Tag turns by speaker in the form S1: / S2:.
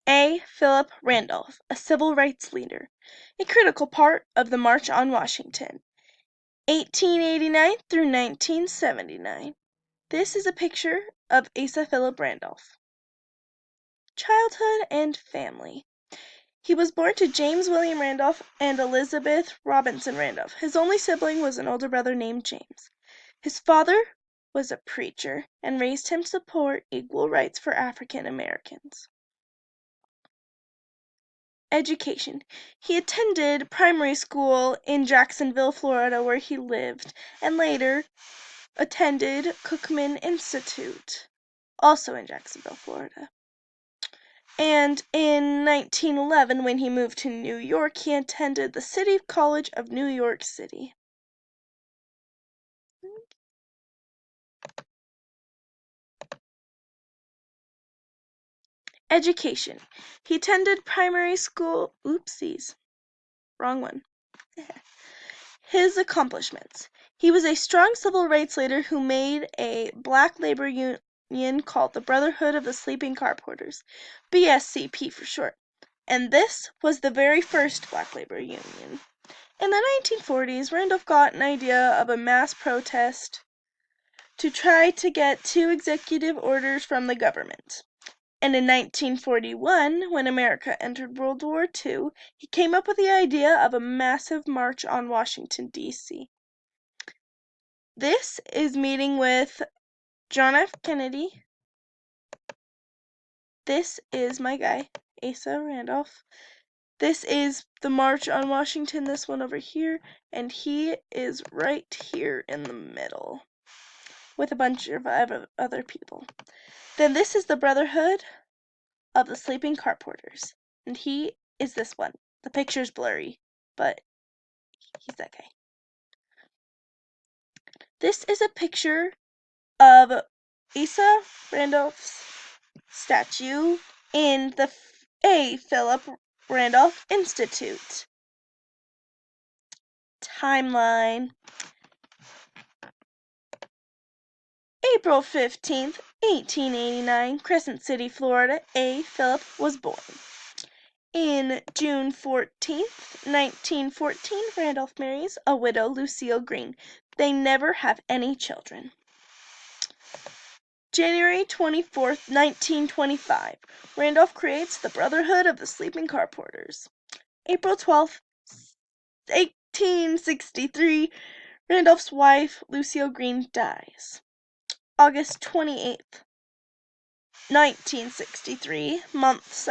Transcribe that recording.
S1: A. Philip Randolph, a civil rights leader, a critical part of the March on Washington, 1889 through 1979. This is a picture of Asa Philip Randolph. Childhood and family. He was born to James William Randolph and Elizabeth Robinson Randolph. His only sibling was an older brother named James. His father was a preacher and raised him to support equal rights for African Americans. Education. He attended primary school in Jacksonville, Florida, where he lived, and later attended Cookman Institute, also in Jacksonville, Florida. And in 1911, when he moved to New York, he attended the City College of New York City. Education. He attended primary school. Oopsies. Wrong one. His accomplishments. He was a strong civil rights leader who made a black labor union called the Brotherhood of the Sleeping Car Porters, BSCP for short. And this was the very first black labor union. In the 1940s, Randolph got an idea of a mass protest to try to get 2 executive orders from the government. And in 1941, when America entered World War II, he came up with the idea of a massive march on Washington, D.C. This is meeting with John F. Kennedy. This is my guy, Asa Randolph. This is the March on Washington, this one over here, and he is right here in the middle with a bunch of other people. Then this is the Brotherhood of the Sleeping Car Porters, and he is this one. The picture's blurry, but he's that guy. This is a picture of Asa Randolph's statue in the A. Philip Randolph Institute. Timeline. April 15th, 1889, Crescent City, Florida, A. Philip was born. In June 14th, 1914, Randolph marries a widow, Lucille Green. They never have any children. January 24th, 1925, Randolph creates the Brotherhood of the Sleeping Car Porters. April 12th, 1863, Randolph's wife, Lucille Green, dies. August 28th, 1963, months